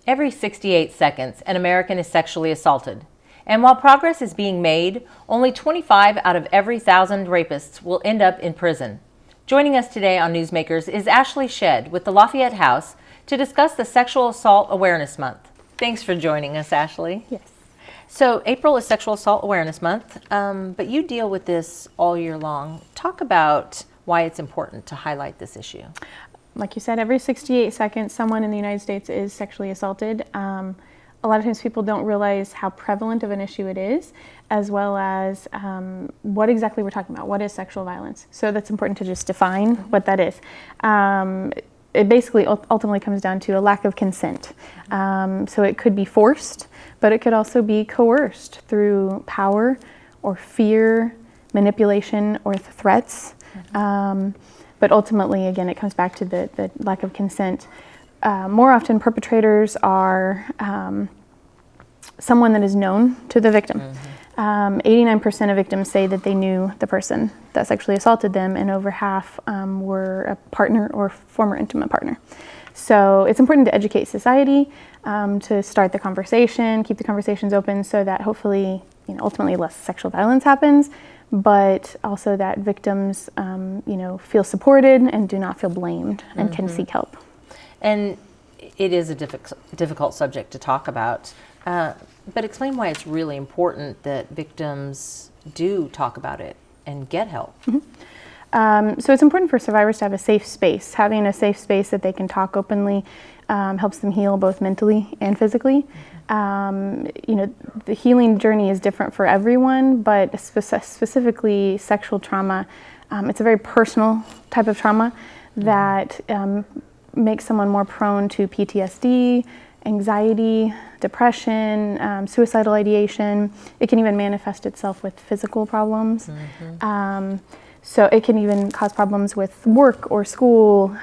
Every 68 seconds, an American is sexually assaulted. And while progress is being made, only 25 out of every 1,000 rapists will end up in prison. Joining us today on Newsmakers is Ashley Shedd with the Lafayette House to discuss the Sexual Assault Awareness Month. Thanks for joining us, Ashley. Yes. So April is Sexual Assault Awareness Month, but you deal with this all year long. Talk about why it's important to highlight this issue. Like you said, every 68 seconds, someone in the United States is sexually assaulted. A lot of times people don't realize how prevalent of an issue it is, as well as what exactly we're talking about. What is sexual violence? So that's important to just define what that is. It basically ultimately comes down to a lack of consent. So it could be forced, but it could also be coerced through power or fear, manipulation, or threats. But ultimately, again, it comes back to the lack of consent. More often, perpetrators are someone that is known to the victim. 89% of victims say that they knew the person that sexually assaulted them, and over half were a partner or former intimate partner. So it's important to educate society, to start the conversation, keep the conversations open so that hopefully, ultimately less sexual violence happens, but also that victims, feel supported and do not feel blamed and can seek help. And it is a difficult subject to talk about, but explain why it's really important that victims do talk about it and get help. So it's important for survivors to have a safe space. Having a safe space that they can talk openly helps them heal both mentally and physically. The healing journey is different for everyone, but specifically sexual trauma, it's a very personal type of trauma that makes someone more prone to PTSD, anxiety, depression, suicidal ideation. It can even manifest itself with physical problems. So it can even cause problems with work or school,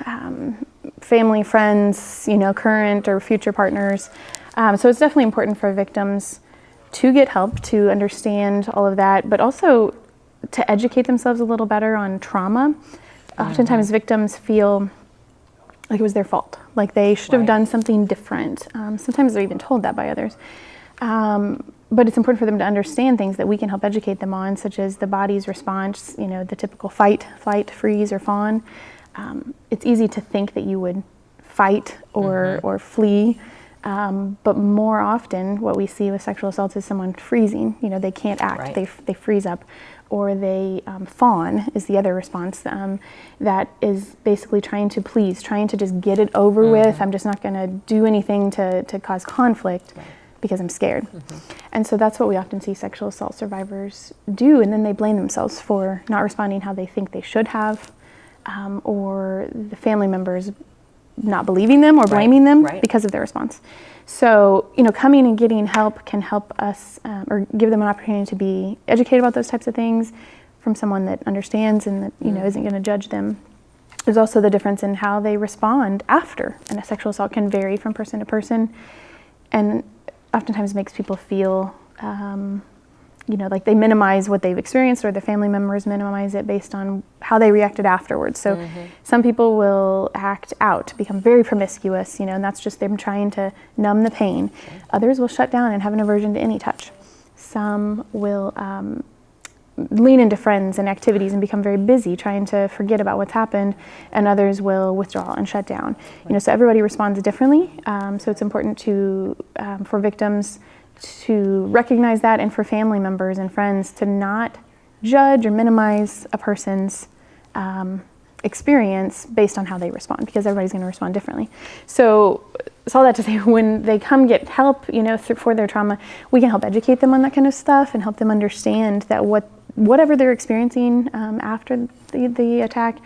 family, friends, current or future partners. So it's definitely important for victims to get help, to understand all of that, but also to educate themselves a little better on trauma. Oftentimes victims feel like it was their fault, like they should have done something different. Sometimes they're even told that by others. But it's important for them to understand things that we can help educate them on, such as the body's response, the typical fight, flight, freeze, or fawn. It's easy to think that you would fight or flee, but more often what we see with sexual assault is someone freezing. They can't act, they freeze up, or they fawn is the other response that is basically trying to please, trying to just get it over with. I'm just not going to do anything to cause conflict. Because I'm scared. And so that's what we often see sexual assault survivors do, and then they blame themselves for not responding how they think they should have, or the family members not believing them or blaming them because of their response. So, coming and getting help can help us, or give them an opportunity to be educated about those types of things from someone that understands and that, isn't going to judge them. There's also the difference in how they respond after, and a sexual assault can vary from person to person, and oftentimes makes people feel, like they minimize what they've experienced, or their family members minimize it based on how they reacted afterwards. So some people will act out, become very promiscuous, and that's just them trying to numb the pain. Others will shut down and have an aversion to any touch. Some will lean into friends and activities and become very busy trying to forget about what's happened, and others will withdraw and shut down. So everybody responds differently. So it's important for victims to recognize that, and for family members and friends to not judge or minimize a person's experience based on how they respond, because everybody's going to respond differently. So it's all that to say, when they come get help, for their trauma, we can help educate them on that kind of stuff and help them understand that whatever they're experiencing after the attack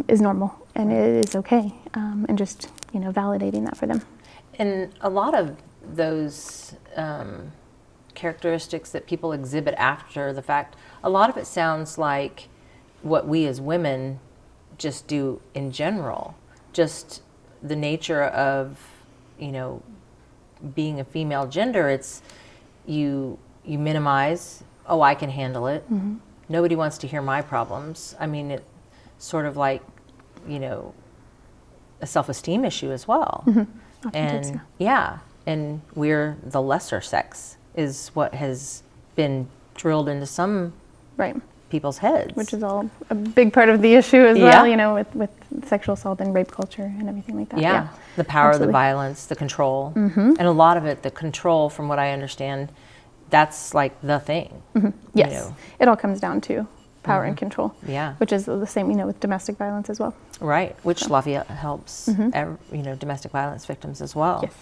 is normal, and it is okay, and just validating that for them. And a lot of those characteristics that people exhibit after the fact, a lot of it sounds like what we as women just do in general, just the nature of being a female gender. It's you minimize. Oh, I can handle it. Nobody wants to hear my problems. I mean, it's sort of like, a self-esteem issue as well. Often and we're the lesser sex is what has been drilled into some right. people's heads. Which is all a big part of the issue as well, you know, with sexual assault and rape culture and everything like that. Yeah, the power absolutely. of the violence, the control. And a lot of it, the control, from what I understand, that's like the thing. Yes, you know. it all comes down to power and control. Yeah. Which is the same, you know, with domestic violence as well. Right, which Lafayette helps, you know, domestic violence victims as well. Yes.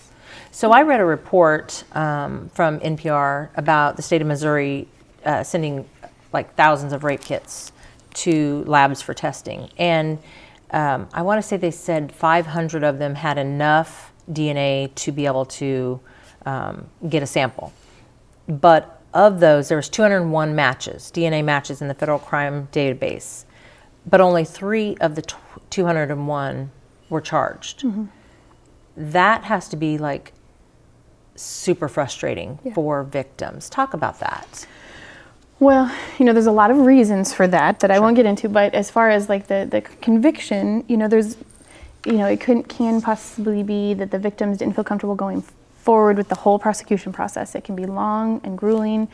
So I read a report from NPR about the state of Missouri sending like thousands of rape kits to labs for testing. And I want to say they said 500 of them had enough DNA to be able to get a sample. But of those, there was 201 matches, DNA matches in the federal crime database. But only 3 of the 201 were charged. That has to be like super frustrating for victims. Talk about that. Well, you know, there's a lot of reasons for that I won't get into, but as far as like the conviction, you know, there's, you know, it can possibly be that the victims didn't feel comfortable going forward with the whole prosecution process. It can be long and grueling,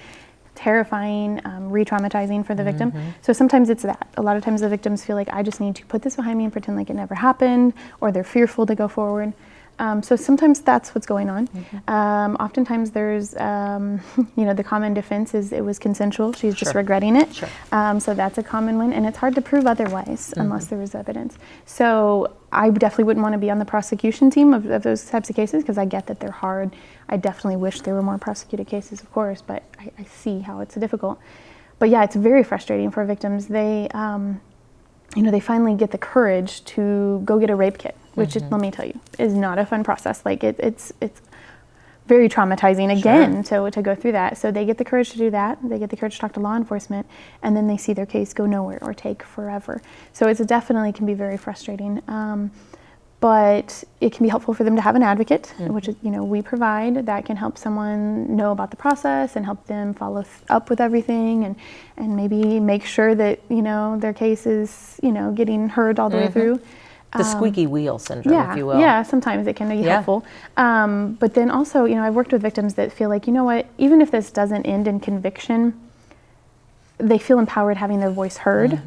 terrifying, re-traumatizing for the victim. So sometimes it's that. A lot of times the victims feel like, I just need to put this behind me and pretend like it never happened, or they're fearful to go forward. So sometimes that's what's going on. Oftentimes there's, you know, the common defense is it was consensual. She's just regretting it. So that's a common one, and it's hard to prove otherwise unless there is evidence. So I definitely wouldn't want to be on the prosecution team of those types of cases because I get that they're hard. I definitely wish there were more prosecuted cases, of course, but I see how it's difficult. But yeah, it's very frustrating for victims. They, you know, they finally get the courage to go get a rape kit, which is, let me tell you, is not a fun process. Like it's very traumatizing again to go through that. So they get the courage to do that. They get the courage to talk to law enforcement, and then they see their case go nowhere or take forever. So it definitely can be very frustrating. But it can be helpful for them to have an advocate, which is, you know, we provide, that can help someone know about the process and help them follow up with everything and maybe make sure that, you know, their case is, you know, getting heard all the way through. The squeaky wheel syndrome, if you will. Yeah, sometimes it can be helpful. But then also, you know, I've worked with victims that feel like, you know what, even if this doesn't end in conviction, they feel empowered having their voice heard.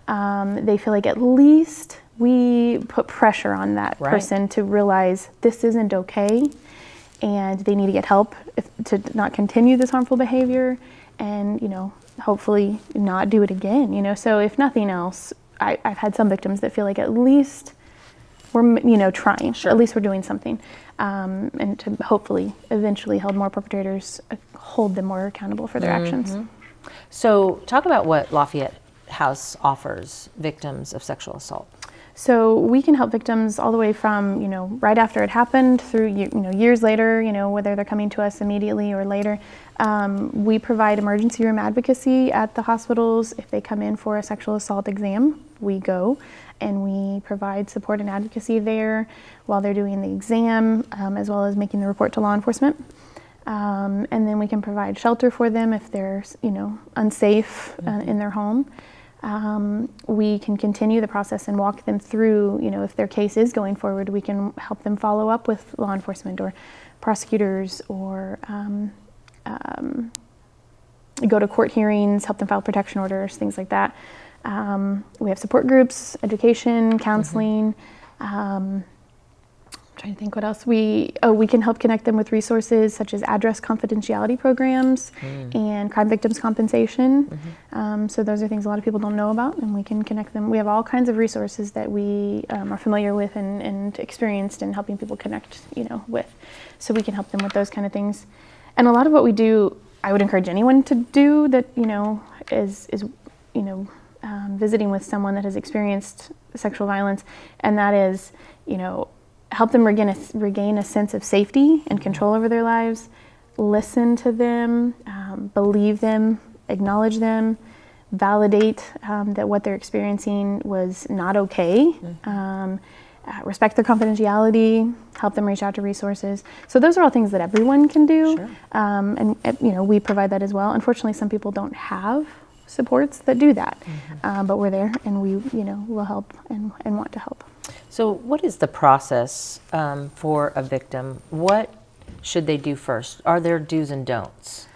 They feel like at least we put pressure on that person to realize this isn't okay and they need to get help to not continue this harmful behavior and, you know, hopefully not do it again, you know. So if nothing else, I've had some victims that feel like at least we're, you know, trying, at least we're doing something, and to hopefully eventually hold them more accountable for their actions. So talk about what Lafayette House offers victims of sexual assault. So we can help victims all the way from, you know, right after it happened through, you know, years later, you know, whether they're coming to us immediately or later. We provide emergency room advocacy at the hospitals. If they come in for a sexual assault exam, we go and we provide support and advocacy there while they're doing the exam, as well as making the report to law enforcement. And then we can provide shelter for them if they're, you know, unsafe in their home. We can continue the process and walk them through, you know, if their case is going forward, we can help them follow up with law enforcement or prosecutors or go to court hearings, help them file protection orders, things like that. We have support groups, education, counseling. I'm trying to think what else. We can help connect them with resources such as address confidentiality programs and crime victims compensation. So those are things a lot of people don't know about, and we can connect them. We have all kinds of resources that we are familiar with and experienced in helping people connect, you know, with. So we can help them with those kind of things. And a lot of what we do, I would encourage anyone to do that, you know, is you know, visiting with someone that has experienced sexual violence, and that is, you know, help them regain a sense of safety and control over their lives, listen to them, believe them, acknowledge them, validate that what they're experiencing was not okay, respect their confidentiality, help them reach out to resources. So those are all things that everyone can do, and you know, we provide that as well. Unfortunately, some people don't have supports that do that, but we're there, and we, you know, will help and want to help. So what is the process for a victim? What should they do first? Are there do's and don'ts?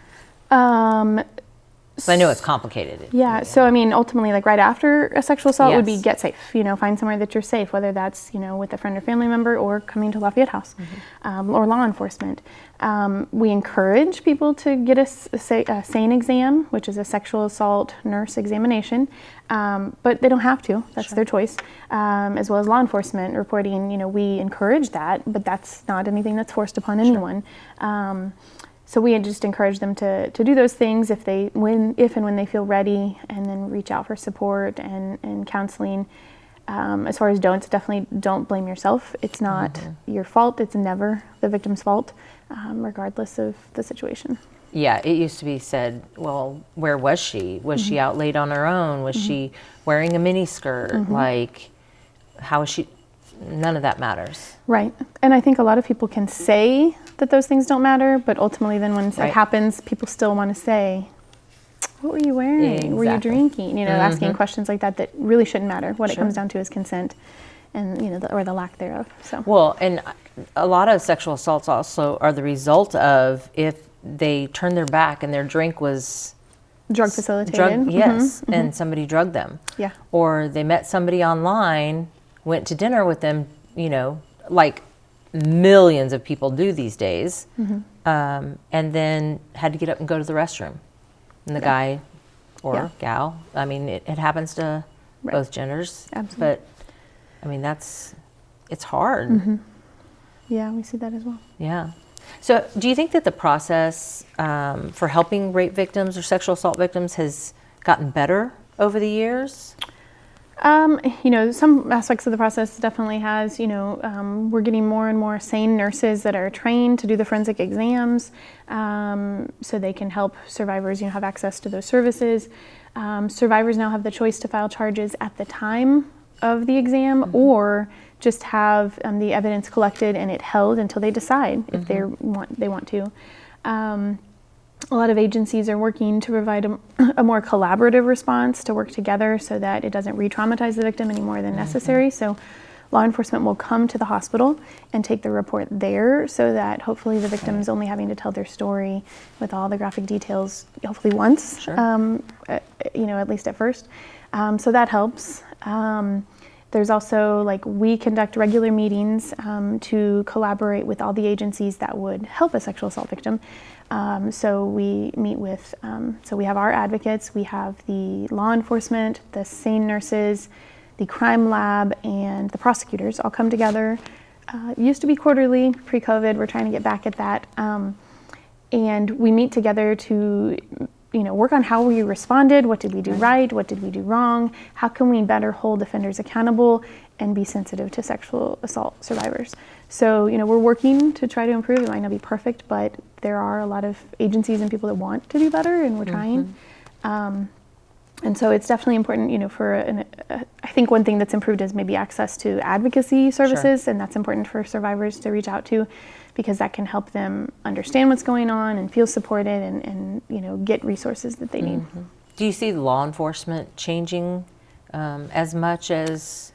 So I know it's complicated. Yeah. So I mean, ultimately, like right after a sexual assault would be Yes. get safe. Find somewhere that you're safe, whether that's with a friend or family member or coming to Lafayette House or law enforcement. We encourage people to get a SANE exam, which is a sexual assault nurse examination, but they don't have to. That's their choice. As well as law enforcement reporting. We encourage that, but that's not anything that's forced upon anyone. So we just encourage them to do those things if and when they feel ready, and then reach out for support and counseling. As far as don'ts, definitely don't blame yourself. It's not your fault. It's never the victim's fault, regardless of the situation. Yeah, it used to be said, well, where was she? Was she out late on her own? Was she wearing a mini skirt? Like, how is she? None of that matters. Right. And I think a lot of people can say that those things don't matter, but ultimately then when it happens, people still want to say, what were you wearing? Exactly. Were you drinking? Asking questions like that really shouldn't matter. What it comes down to is consent and, or the lack thereof. So. Well, and a lot of sexual assaults also are the result of if they turned their back and their drink was drug facilitated. Yes, and somebody drugged them. Yeah. Or they met somebody online, went to dinner with them, like millions of people do these days, and then had to get up and go to the restroom. And the guy or gal, I mean, it happens to both genders. Absolutely. But, I mean, it's hard. Yeah, we see that as well. Yeah. So do you think that the process for helping rape victims or sexual assault victims has gotten better over the years? Some aspects of the process definitely has, we're getting more and more SANE nurses that are trained to do the forensic exams, so they can help survivors, have access to those services. Survivors now have the choice to file charges at the time of the exam or just have the evidence collected and it held until they decide if they want to. A lot of agencies are working to provide a more collaborative response, to work together so that it doesn't re-traumatize the victim any more than necessary. So law enforcement will come to the hospital and take the report there, so that hopefully the victim's only having to tell their story with all the graphic details, hopefully once, at least at first. So that helps. There's also, we conduct regular meetings to collaborate with all the agencies that would help a sexual assault victim. So we meet with, so we have our advocates, we have the law enforcement, the SANE nurses, the crime lab, and the prosecutors all come together. It used to be quarterly, pre-COVID, we're trying to get back at that. And we meet together to work on how we responded, what did we do right, what did we do wrong, how can we better hold offenders accountable and be sensitive to sexual assault survivors. So, we're working to try to improve. It might not be perfect, but there are a lot of agencies and people that want to do better, and we're trying. And so it's definitely important, I think one thing that's improved is maybe access to advocacy services, and that's important for survivors to reach out to, because that can help them understand what's going on and feel supported and get resources that they need. Do you see law enforcement changing as much as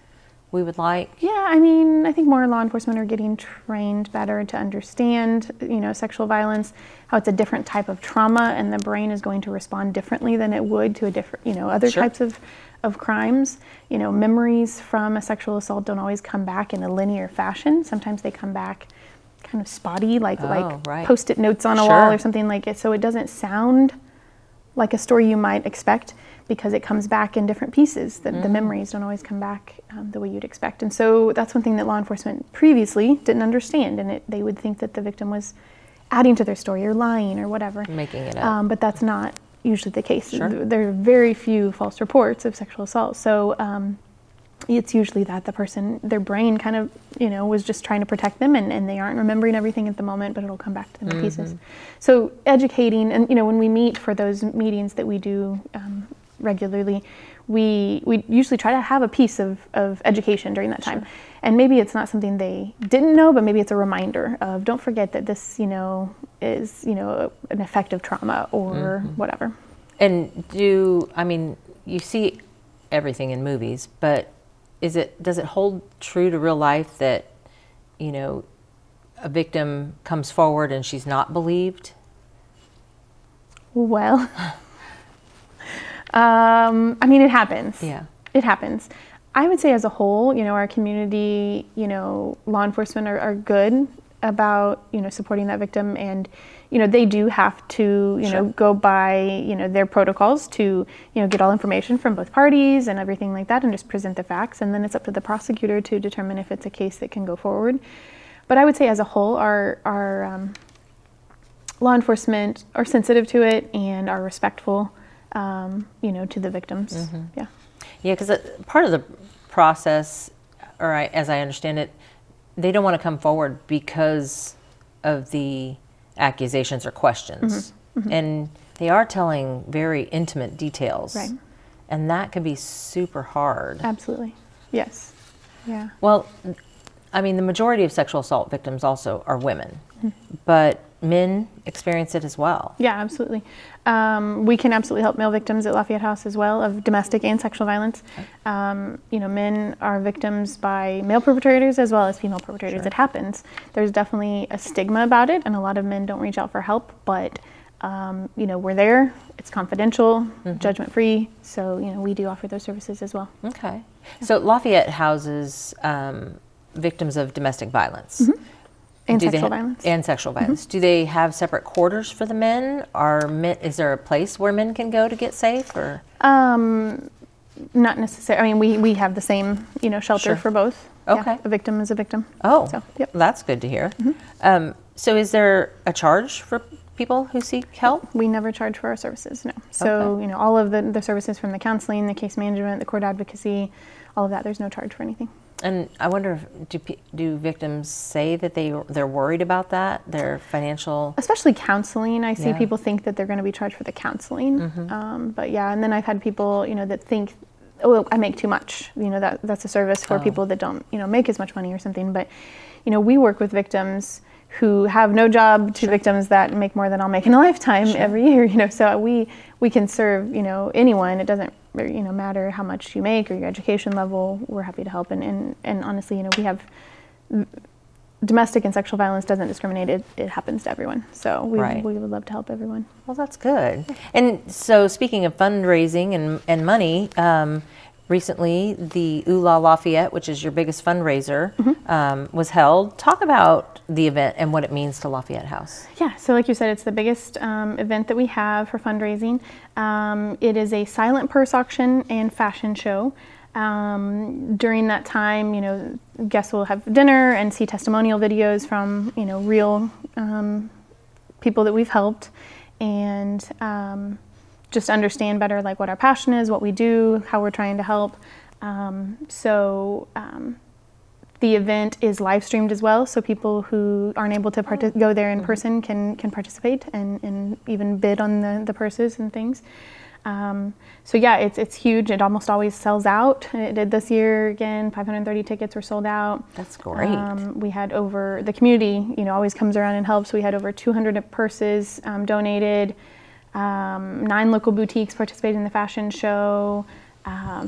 we would like? Yeah, I think more law enforcement are getting trained better to understand, sexual violence, how it's a different type of trauma, and the brain is going to respond differently than it would to a different, other types of crimes. Memories from a sexual assault don't always come back in a linear fashion. Sometimes they come back kind of spotty, like Post-it notes on a wall or something like it. So it doesn't sound like a story you might expect, because it comes back in different pieces. The memories don't always come back the way you'd expect. And so that's one thing that law enforcement previously didn't understand, and they would think that the victim was adding to their story or lying or whatever. Making it up. But that's not usually the case. There are very few false reports of sexual assault. So it's usually that the person, their brain kind of, was just trying to protect them, and they aren't remembering everything at the moment, but it'll come back to them in pieces. So educating, and when we meet for those meetings that we do regularly, we usually try to have a piece of education during that time. And maybe it's not something they didn't know, but maybe it's a reminder of, don't forget that this, is, an effect of trauma or whatever. And you see everything in movies, but does it hold true to real life that, a victim comes forward and she's not believed? Well, it happens. Yeah. It happens. I would say as a whole, our community, law enforcement are good about, supporting that victim, and, they do have to, Sure. go by, their protocols to, get all information from both parties and everything like that and just present the facts. And then it's up to the prosecutor to determine if it's a case that can go forward. But I would say as a whole, our law enforcement are sensitive to it and are respectful, to the victims. Mm-hmm. Yeah. Yeah, because part of the process, as I understand it, they don't want to come forward because of the accusations or questions. Mm-hmm. Mm-hmm. And they are telling very intimate details. Right. And that can be super hard. Absolutely. Yes. Yeah. Well, the majority of sexual assault victims also are women, but men experience it as well. Yeah, absolutely. We can absolutely help male victims at Lafayette House as well of domestic and sexual violence. Men are victims by male perpetrators as well as female perpetrators. Sure. It happens. There's definitely a stigma about it, and a lot of men don't reach out for help, but we're there. It's confidential, judgment-free, so we do offer those services as well. Okay. So Lafayette houses victims of domestic violence. Mm-hmm. And Do they sexual violence. And sexual violence. Do they have separate quarters for the men? Is there a place where men can go to get safe? Or Not necessarily. We have the same, shelter Sure. for both. Okay. Yeah, a victim is a victim. Oh, So, yep. that's good to hear. So is there a charge for people who seek help? We never charge for our services, no. So, Okay. all of the services from the counseling, the case management, the court advocacy, all of that, there's no charge for anything. And I wonder, do victims say that they're worried about that, their financial? Especially counseling. I see Yeah. people think that they're going to be charged for the counseling. But yeah, and then I've had people, that think, oh, I make too much. That's a service for people that don't, make as much money or something. But, we work with victims who have no job to victims that make more than I'll make in a lifetime every year. So we can serve, anyone. It doesn't, matter how much you make or your education level. We're happy to help. And honestly, we have domestic and sexual violence doesn't discriminate. It happens to everyone. So we would love to help everyone. Well, that's good. And so speaking of fundraising and money, recently the ULA Lafayette, which is your biggest fundraiser, was held. Talk about the event and what it means to Lafayette House. Yeah, so like you said, it's the biggest event that we have for fundraising. It is a silent purse auction and fashion show. During that time, guests will have dinner and see testimonial videos from, real people that we've helped, and just understand better like what our passion is, what we do, how we're trying to help. The event is live streamed as well, so people who aren't able to go there in person can participate and even bid on the purses and things. It's huge. It almost always sells out. It did this year again. 530 tickets were sold out. That's great. We had the community, always comes around and helps. We had over 200 purses donated. 9 local boutiques participated in the fashion show.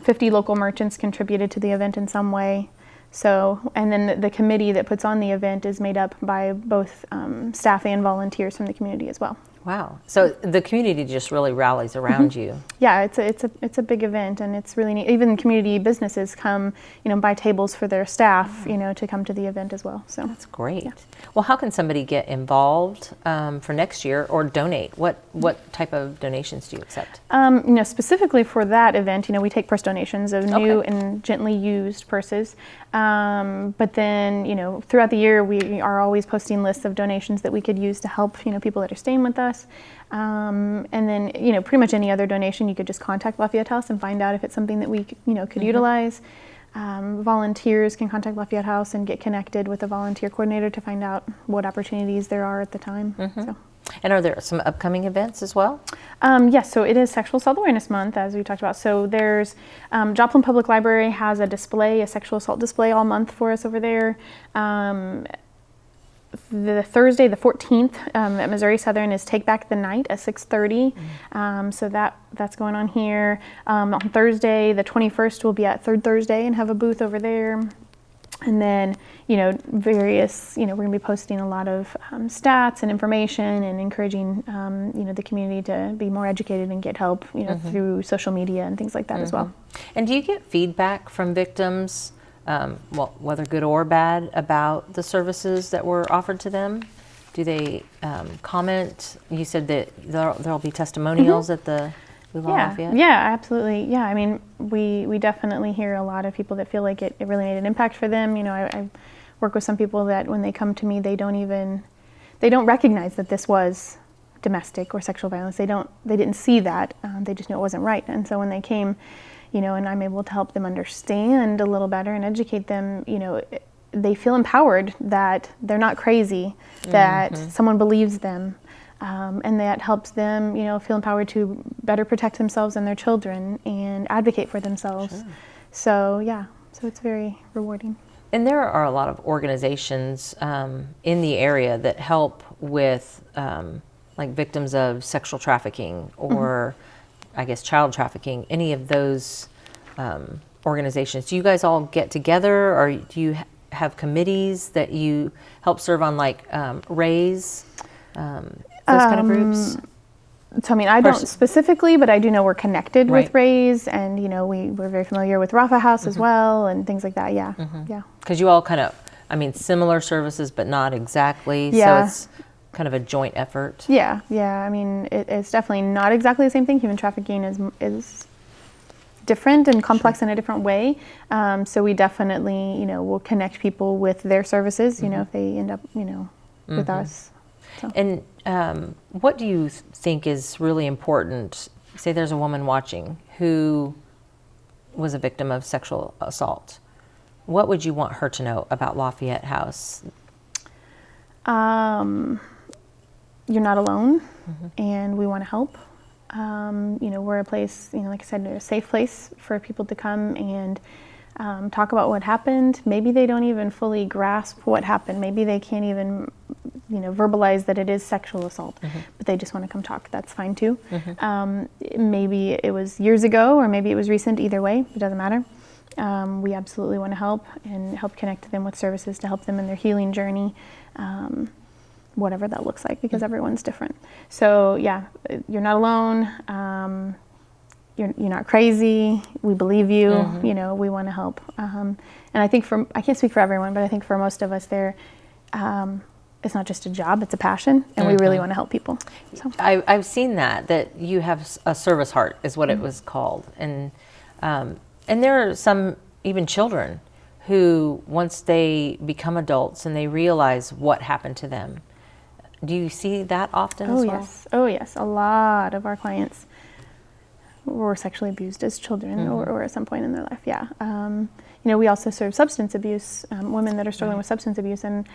50 local merchants contributed to the event in some way. So, and then the committee that puts on the event is made up by both staff and volunteers from the community as well. Wow. So the community just really rallies around you. Yeah, it's a big event, and it's really neat. Even community businesses come, buy tables for their staff, to come to the event as well. So that's great. Yeah. Well, how can somebody get involved for next year or donate? What type of donations do you accept? Specifically for that event, we take purse donations of new and gently used purses. But then, throughout the year, we are always posting lists of donations that we could use to help, people that are staying with us. And then, pretty much any other donation, you could just contact Lafayette House and find out if it's something that we, could utilize. Volunteers can contact Lafayette House and get connected with a volunteer coordinator to find out what opportunities there are at the time. So. And are there some upcoming events as well? Yes, so it is Sexual Assault Awareness Month, as we talked about. So there's Joplin Public Library has a sexual assault display all month for us over there. the Thursday, the 14th, at Missouri Southern is Take Back the Night at 6:30. So that's going on here. On Thursday, the 21st, we'll be at Third Thursday and have a booth over there. And then, various, we're going to be posting a lot of stats and information and encouraging, the community to be more educated and get help, through social media and things like that as well. And do you get feedback from victims, whether good or bad, about the services that were offered to them? Do they comment? You said that there'll be testimonials at the Lafayette? Yeah, absolutely. Yeah, I mean, we definitely hear a lot of people that feel like it really made an impact for them. I work with some people that when they come to me, they don't recognize that this was domestic or sexual violence. They didn't see that. They just knew it wasn't right. And so when they came, and I'm able to help them understand a little better and educate them, they feel empowered that they're not crazy, that someone believes them. And that helps them, feel empowered to better protect themselves and their children and advocate for themselves. Sure. So it's very rewarding. And there are a lot of organizations in the area that help with like victims of sexual trafficking or I guess child trafficking, any of those organizations. Do you guys all get together, or do you have committees that you help serve on, like RAISE? Those kind of groups? So, I mean, I don't specifically, but I do know we're connected with RAISE, and, we're very familiar with Rafa House as well, and things like that, yeah. Because you all kind of, similar services, but not exactly, so it's kind of a joint effort. Yeah, I mean, it's definitely not exactly the same thing. Human trafficking is different and complex in a different way, so we definitely, will connect people with their services, if they end up, with us. So. And what do you think is really important? Say there's a woman watching who was a victim of sexual assault. What would you want her to know about Lafayette House? You're not alone, and we want to help. We're a place, like I said, a safe place for people to come and talk about what happened. Maybe they don't even fully grasp what happened. Maybe they can't even verbalize that it is sexual assault, but they just want to come talk. That's fine too. Maybe it was years ago, or maybe it was recent. Either way, it doesn't matter. We absolutely want to help and help connect them with services to help them in their healing journey, whatever that looks like, because everyone's different. So yeah, you're not alone. You're not crazy. We believe you. We want to help. And I think I can't speak for everyone, but I think for most of us there, it's not just a job, it's a passion, and we really want to help people. So. I've seen that you have a service heart is what it was called. And there are some, even children, who once they become adults and they realize what happened to them. Do you see that often as well? Oh yes. A lot of our clients were sexually abused as children or at some point in their life, yeah. We also serve substance abuse, women that are struggling with substance abuse, and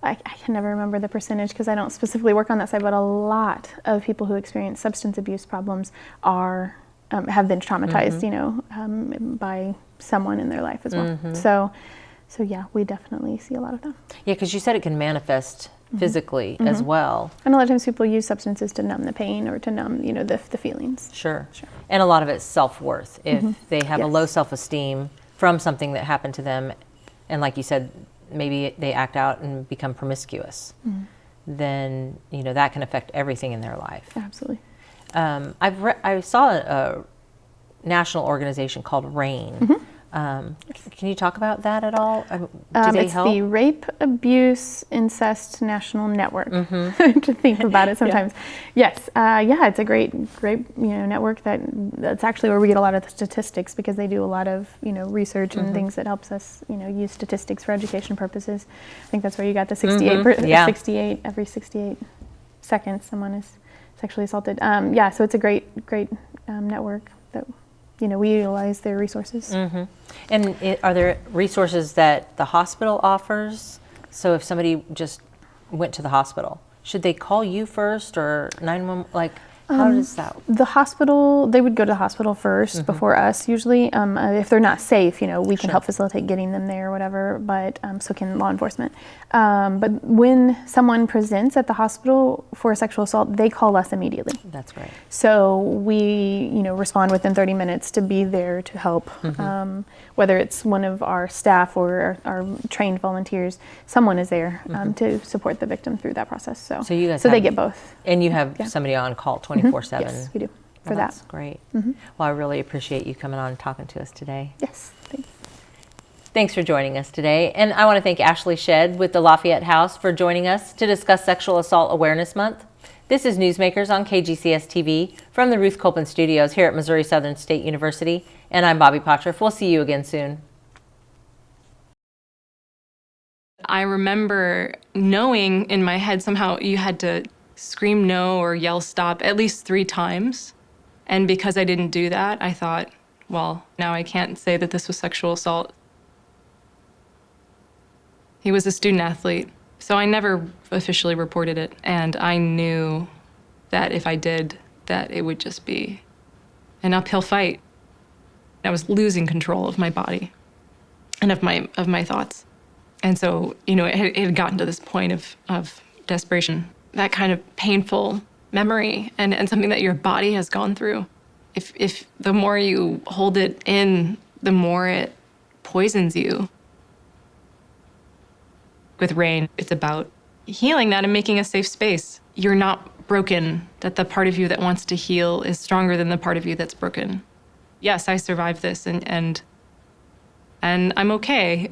I can never remember the percentage because I don't specifically work on that side, but a lot of people who experience substance abuse problems have been traumatized, by someone in their life as well. So yeah, we definitely see a lot of that. Yeah, because you said it can manifest physically as well. And a lot of times people use substances to numb the pain or to numb, the feelings. Sure. And a lot of it's self-worth. If they have a low self-esteem from something that happened to them, and like you said, maybe they act out and become promiscuous, then that can affect everything in their life. Absolutely. I saw a national organization called RAIN. Can you talk about that at all? Do they it's help? The Rape, Abuse, Incest National Network. I have to think about it sometimes. Yes, it's a great network that's actually where we get a lot of the statistics, because they do a lot of research and things that helps us use statistics for education purposes. I think that's where you got the 68 every 68 seconds someone is sexually assaulted. So it's a great network that we utilize their resources. And are there resources that the hospital offers? So if somebody just went to the hospital, should they call you first or 911? How does that? The hospital, they would go to the hospital first before us usually. If they're not safe, we can help facilitate getting them there or whatever, but so can law enforcement. But when someone presents at the hospital for a sexual assault, they call us immediately. That's great. So we, respond within 30 minutes to be there to help. Whether it's one of our staff or our trained volunteers, someone is there to support the victim through that process. So you guys they get both. And you have somebody on call 24/7. Yes, we do. For That's that. great. Well, I really appreciate you coming on and talking to us today. Yes, thanks. Thanks for joining us today. And I want to thank Ashley Shedd with the Lafayette House for joining us to discuss Sexual Assault Awareness Month. This is Newsmakers on KGCS TV from the Ruth Copeland Studios here at Missouri Southern State University. And I'm Bobby Potriff. We'll see you again soon. I remember knowing in my head somehow you had to scream no or yell stop at least 3 times. And because I didn't do that, I thought, well, now I can't say that this was sexual assault. He was a student athlete, so I never officially reported it. And I knew that if I did, that it would just be an uphill fight. I was losing control of my body and of my thoughts. And so, it had gotten to this point of desperation, that kind of painful memory and something that your body has gone through. If the more you hold it in, the more it poisons you. With RAIN, it's about healing that and making a safe space. You're not broken, that the part of you that wants to heal is stronger than the part of you that's broken. Yes, I survived this and I'm okay.